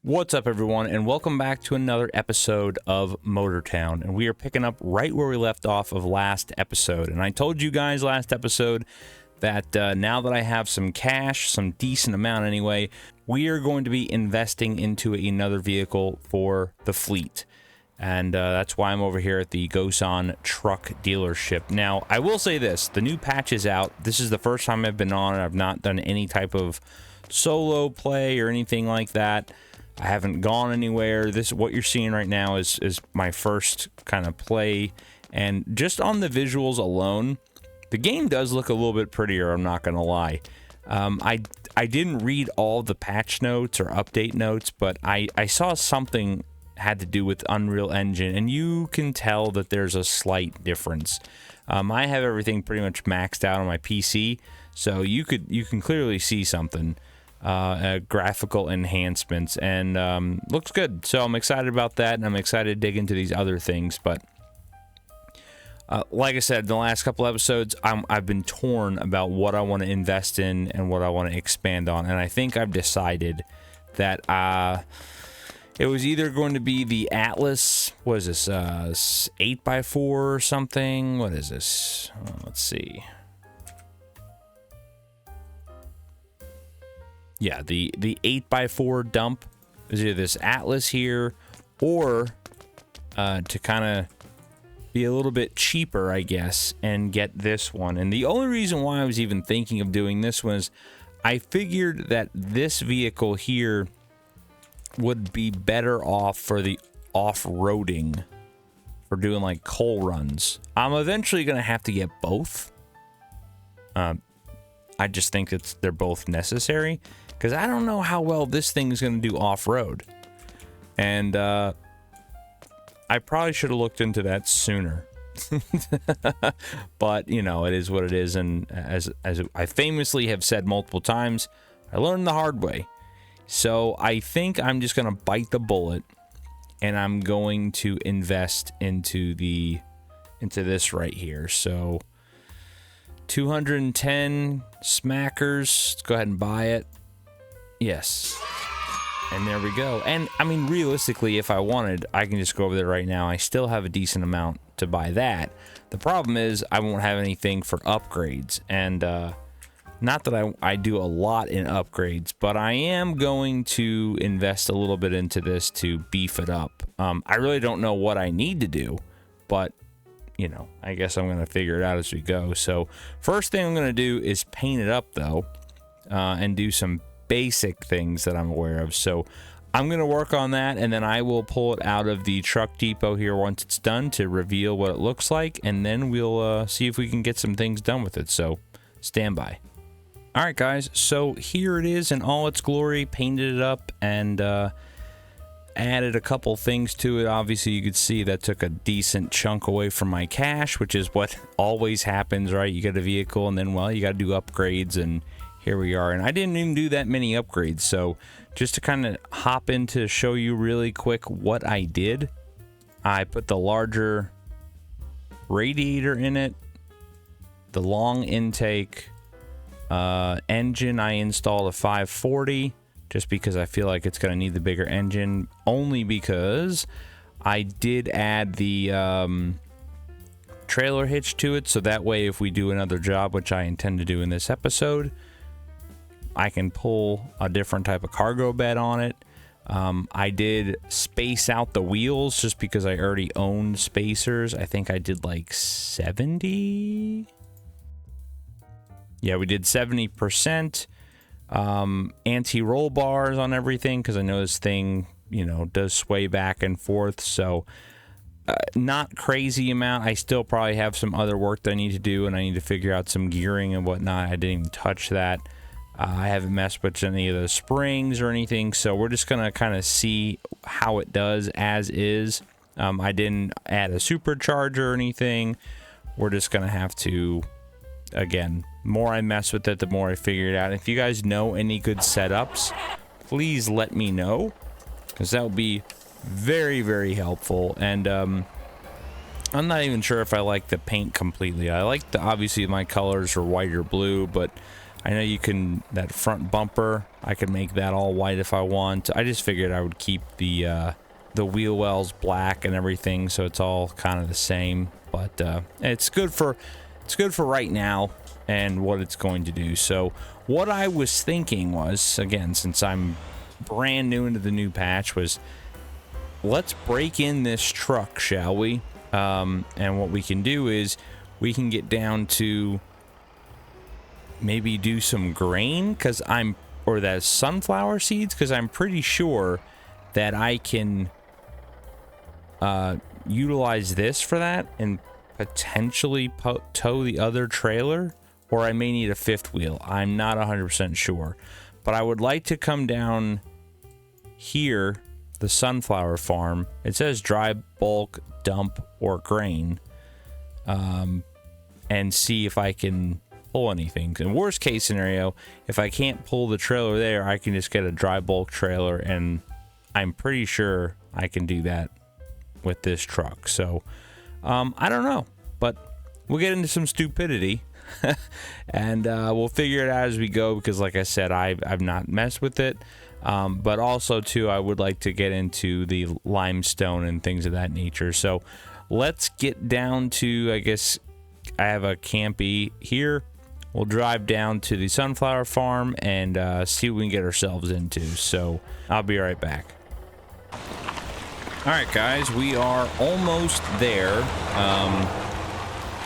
What's up, everyone, and welcome back to another episode of Motortown. And we are picking up right where we left off of last episode. And I told you guys last episode that now that I have some cash, some decent amount anyway, we are going to be investing into another vehicle for the fleet. And that's why I'm over here at the Gosan truck dealership. Now, I will say this, the new patch is out. This is the first time I've been on it. I've not done any type of solo play or anything like that. I haven't gone anywhere. What you're seeing right now is my first kind of play, and just on the visuals alone, the game does look a little bit prettier, I'm not gonna lie. I didn't read all the patch notes or update notes, but I saw something had to do with Unreal Engine, and you can tell that there's a slight difference. I have everything pretty much maxed out on my PC, so you can clearly see something. Graphical enhancements, and looks good, so I'm excited about that, and I'm excited to dig into these other things. But like I said in the last couple episodes, I've been torn about what I want to invest in and what I want to expand on, and I think I've decided that it was either going to be the Atlas. What is this, 8x4 or something? What is this? Let's see. Yeah, the 8x4 dump is either this Atlas here, or to kind of be a little bit cheaper, I guess, and get this one. And the only reason why I was even thinking of doing this one is I figured that this vehicle here would be better off for the off-roading, for doing like coal runs. I'm eventually going to have to get both. I just think they're both necessary, because I don't know how well this thing is going to do off-road. And I probably should have looked into that sooner. But, you know, it is what it is. And as I famously have said multiple times, I learned the hard way. So I think I'm just going to bite the bullet, and I'm going to invest into this right here. So 210 smackers. Let's go ahead and buy it. Yes. And there we go. And I mean, realistically, if I wanted, I can just go over there right now. I still have a decent amount to buy that. The problem is I won't have anything for upgrades. And not that I do a lot in upgrades, but I am going to invest a little bit into this to beef it up. I really don't know what I need to do, but you know, I guess I'm going to figure it out as we go. So first thing I'm going to do is paint it up, though, and do some basic things that I'm aware of. So I'm going to work on that, and then I will pull it out of the truck depot here once it's done to reveal what it looks like, and then we'll see if we can get some things done with it. So stand by. All right, guys, so here it is in all its glory. Painted it up and added a couple things to it. Obviously, you could see that took a decent chunk away from my cash, which is what always happens, right? You get a vehicle, and then, well, you got to do upgrades, and here we are. And I didn't even do that many upgrades, so just to kind of hop in to show you really quick what I did, I put the larger radiator in it, the long intake, engine I installed a 540, just because I feel like it's going to need the bigger engine, only because I did add the trailer hitch to it, so that way if we do another job, which I intend to do in this episode, I can pull a different type of cargo bed on it. I did space out the wheels just because I already owned spacers. I think I did like 70. Yeah, we did 70%. Anti-roll bars on everything, because I know this thing, you know, does sway back and forth. So not crazy amount. I still probably have some other work that I need to do, and I need to figure out some gearing and whatnot. I didn't even touch that. I haven't messed with any of the springs or anything, so we're just gonna kind of see how it does as is. I didn't add a supercharger or anything. We're just gonna have to, again, more I mess with it, the more I figure it out. If you guys know any good setups, please let me know, because that would be very, very helpful. And I'm not even sure if I like the paint completely. I like obviously my colors are white or blue, but I know you can, that front bumper, I could make that all white if I want. I just figured I would keep the wheel wells black and everything, so it's all kind of the same. But it's good for right now and what it's going to do. So what I was thinking was, again, since I'm brand new into the new patch, was let's break in this truck, shall we? And what we can do is we can get down to maybe do some grain, or that sunflower seeds, because I'm pretty sure that I can utilize this for that and potentially tow the other trailer, or I may need a fifth wheel. I'm not 100% sure, but I would like to come down here, the sunflower farm. It says dry bulk, dump, or grain, and see if I can pull anything. In worst case scenario, if I can't pull the trailer there, I can just get a dry bulk trailer, and I'm pretty sure I can do that with this truck. So I don't know, but we'll get into some stupidity and we'll figure it out as we go, because like I said, I've not messed with it, but also too, I would like to get into the limestone and things of that nature. So let's get down to, I guess I have a campy here. We'll drive down to the sunflower farm and see what we can get ourselves into. So I'll be right back. All right, guys, we are almost there.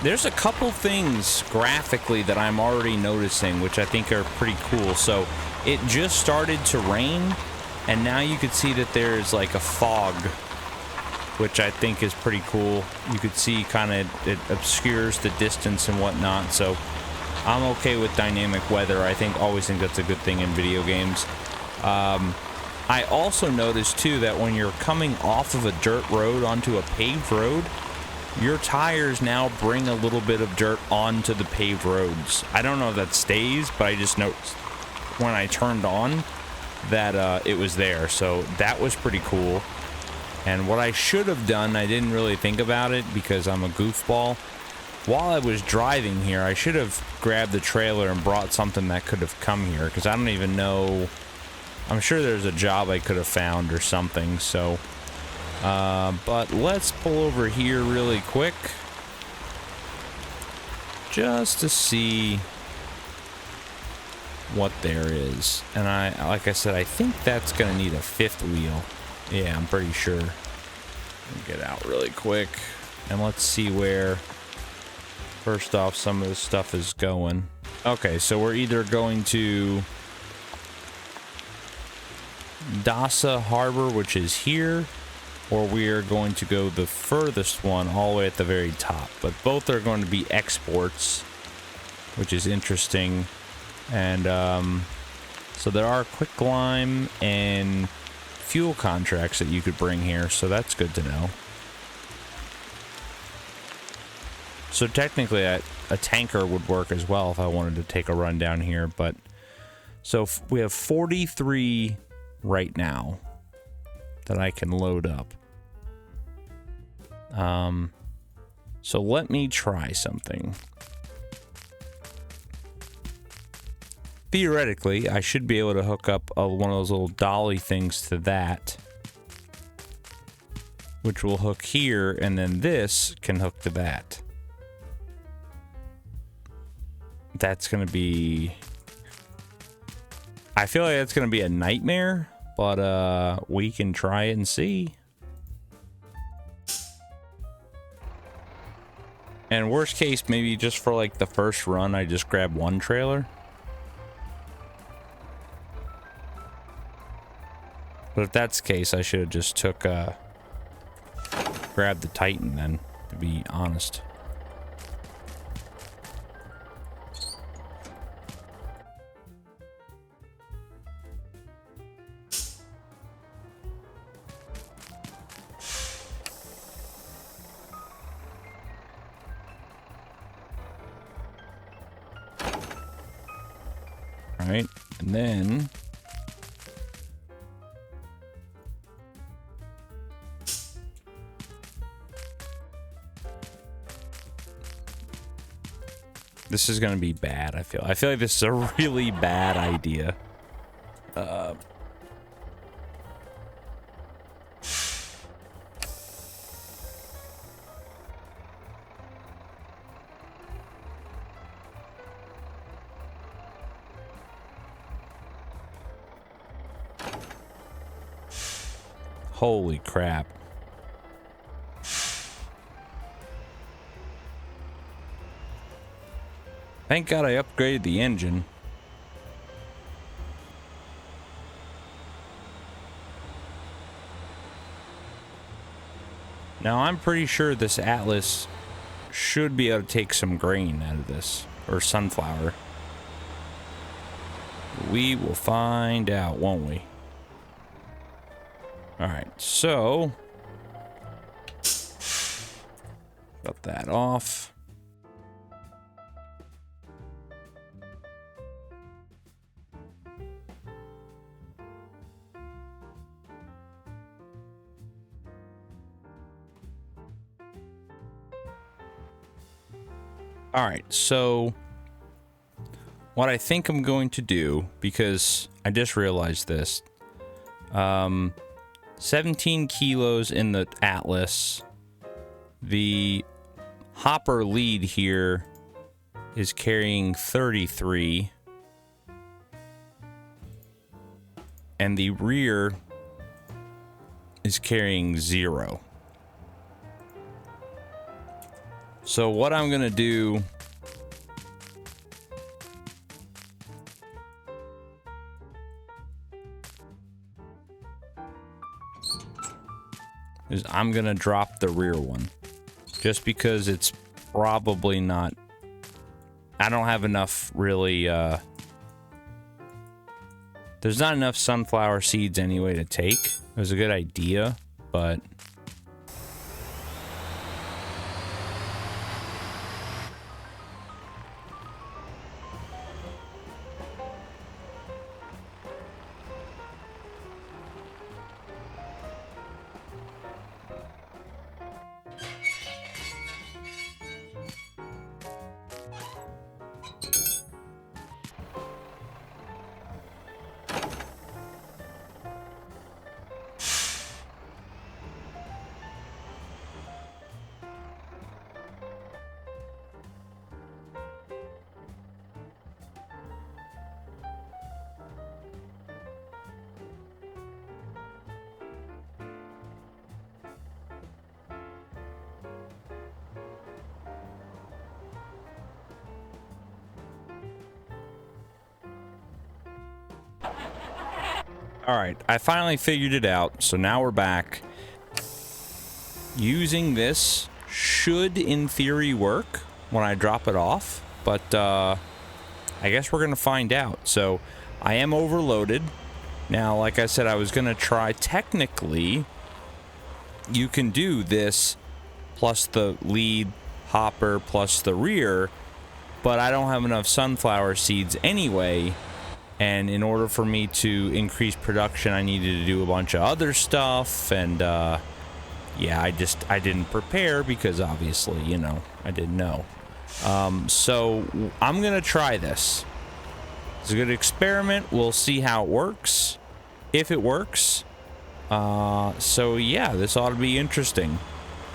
There's a couple things graphically that I'm already noticing, which I think are pretty cool. So it just started to rain, and now you can see that there's like a fog, which I think is pretty cool. You could see kind of it obscures the distance and whatnot. So I'm okay with dynamic weather. I always think that's a good thing in video games. I also noticed too that when you're coming off of a dirt road onto a paved road, your tires now bring a little bit of dirt onto the paved roads. I don't know if that stays, but I just noticed when I turned on that it was there. So that was pretty cool. And what I should have done, I didn't really think about it because I'm a goofball. While I was driving here, I should have grabbed the trailer and brought something that could have come here, because I don't even know. I'm sure there's a job I could have found or something. So but let's pull over here really quick just to see what there is. And like I said, I think that's gonna need a fifth wheel. Yeah, I'm pretty sure. Get out really quick and let's see where first off some of this stuff is going. Okay, so we're either going to Dasa Harbor, which is here, or we are going to go the furthest one all the way at the very top. But both are going to be exports, which is interesting. And so there are quicklime and fuel contracts that you could bring here, so that's good to know. So technically a tanker would work as well if I wanted to take a run down here. But so we have 43 right now that I can load up. So let me try something. Theoretically, I should be able to hook up one of those little dolly things to that, which will hook here, and then this can hook to that. That's gonna be, I feel like that's gonna be a nightmare, but we can try it and see. And worst case, maybe just for like the first run, I just grab one trailer. But if that's the case, I should have just grabbed the Titan then, to be honest. All right, and then This is gonna be bad, I feel. I feel like this is a really bad idea. Holy crap. Thank God I upgraded the engine. Now I'm pretty sure this Atlas should be able to take some grain out of this, or sunflower. We will find out, won't we? Alright, so got that off. Alright, so what I think I'm going to do, because I just realized this, 17 kilos in the Atlas. The hopper lead here is carrying 33. And the rear is carrying 0. So what I'm gonna do is I'm gonna drop the rear one, just because it's probably not, I don't have enough really, there's not enough sunflower seeds anyway to take. It was a good idea, but alright, I finally figured it out, so now we're back. Using this should, in theory, work when I drop it off, but I guess we're gonna find out. So, I am overloaded. Now, like I said, I was gonna try, technically, you can do this plus the lead hopper plus the rear, but I don't have enough sunflower seeds anyway. And in order for me to increase production, I needed to do a bunch of other stuff. And, yeah, I didn't prepare because obviously, you know, I didn't know. So I'm going to try this. It's a good experiment. We'll see how it works. If it works. So yeah, this ought to be interesting.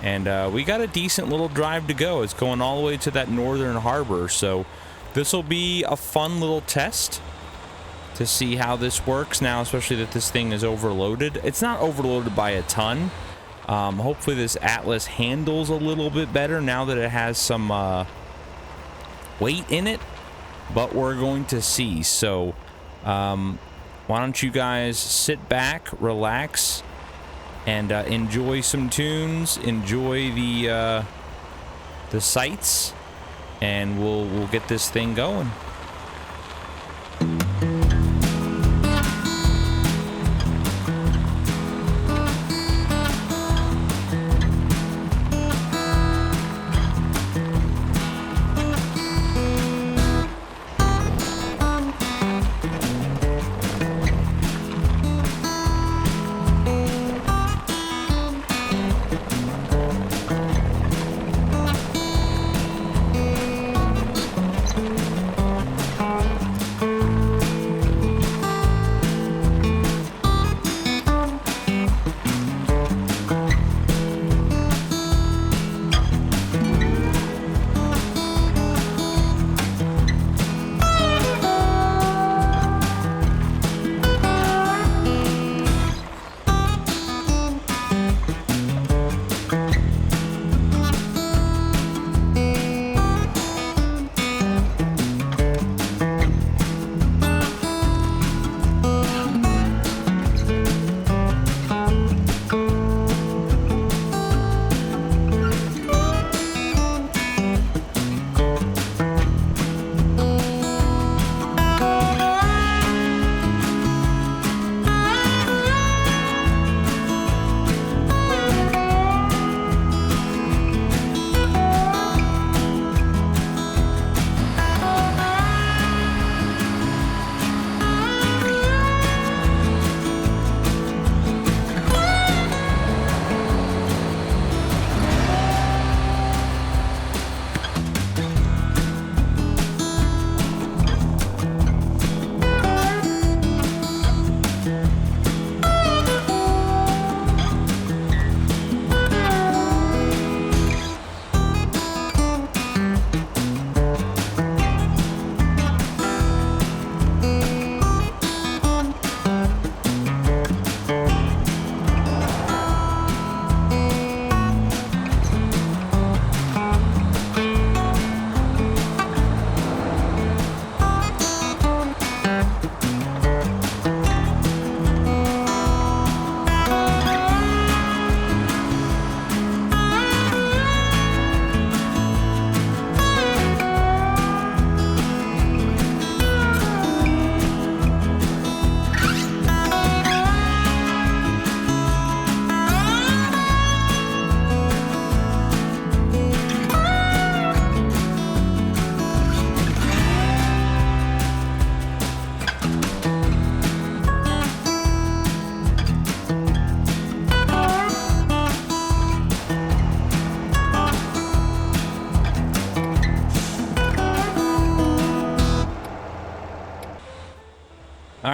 And, we got a decent little drive to go. It's going all the way to that northern harbor. So this will be a fun little test to see how this works now, especially that this thing is overloaded. It's not overloaded by a ton. Hopefully this Atlas handles a little bit better now that it has some weight in it, but we're going to see. So why don't you guys sit back, relax, and enjoy some tunes, enjoy the sights, and we'll get this thing going.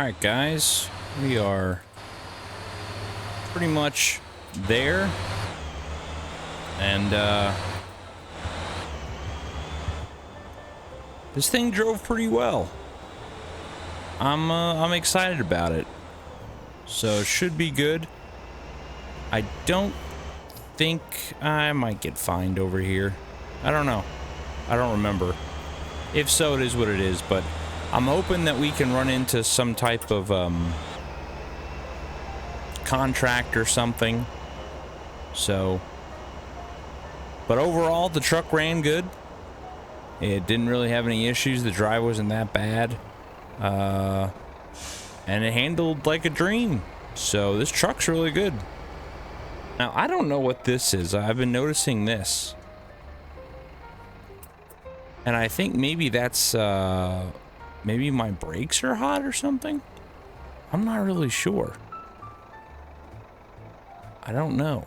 Alright guys, we are pretty much there, and this thing drove pretty well. I'm excited about it, so it should be good. I don't think I might get fined over here. I don't know. I don't remember. If so, it is what it is, but I'm hoping that we can run into some type of contract or something. So, but overall the truck ran good. It didn't really have any issues. The drive wasn't that bad, and it handled like a dream. So this truck's really good. Now I don't know what this is. I've been noticing this, and I think maybe that's maybe my brakes are hot or something. I'm not really sure. I don't know.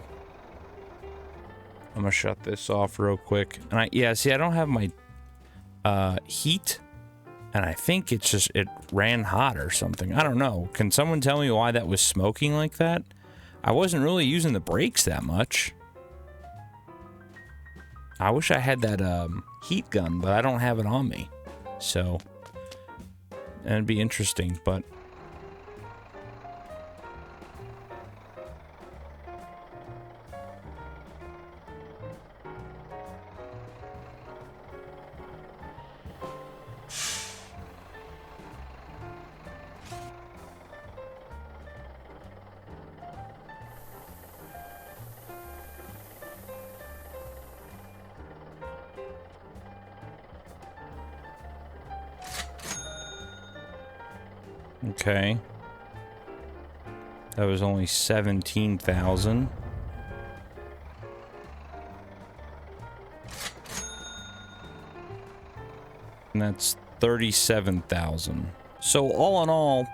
I'm gonna shut this off real quick. And yeah, see, I don't have my heat, and I think it's just, it ran hot or something. I don't know. Can someone tell me why that was smoking like that? I wasn't really using the brakes that much. I wish I had that heat gun, but I don't have it on me. So that'd be interesting, but okay. That was only 17,000. And that's 37,000. So all in all,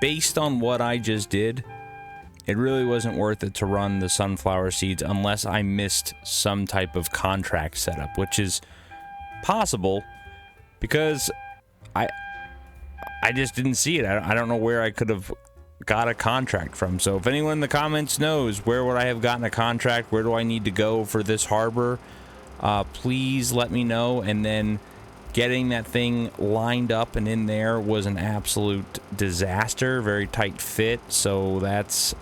based on what I just did, it really wasn't worth it to run the sunflower seeds unless I missed some type of contract setup, which is possible because I just didn't see it. I don't know where I could have got a contract from. So if anyone in the comments knows where would I have gotten a contract, where do I need to go for this harbor, please let me know. And then getting that thing lined up and in there was an absolute disaster. Very tight fit, so that's,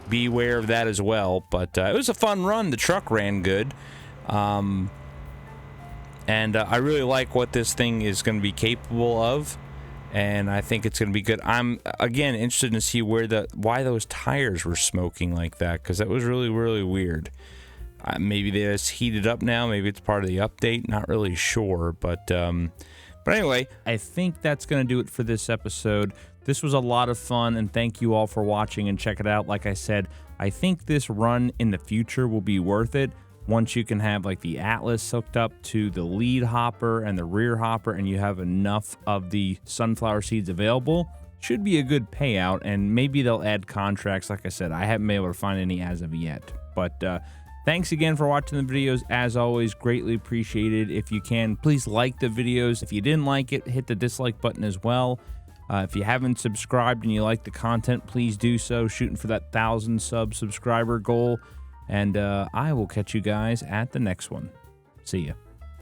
beware of that as well. But it was a fun run. The truck ran good, and I really like what this thing is going to be capable of, and I think it's going to be good. I'm again interested to see why those tires were smoking like that, because that was really weird. Maybe they just heated up now. Maybe it's part of the update. Not really sure, but anyway, I think that's going to do it for this episode. This was a lot of fun, and thank you all for watching, and check it out. Like I said, I think this run in the future will be worth it once you can have like the Atlas hooked up to the lead hopper and the rear hopper, and you have enough of the sunflower seeds available. Should be a good payout, and maybe they'll add contracts. Like I said, I haven't been able to find any as of yet, but thanks again for watching the videos. As always, greatly appreciated. If you can, please like the videos. If you didn't like it, hit the dislike button as well. If you haven't subscribed and you like the content, please do so. Shooting for that 1,000 subscriber goal. And I will catch you guys at the next one. See ya.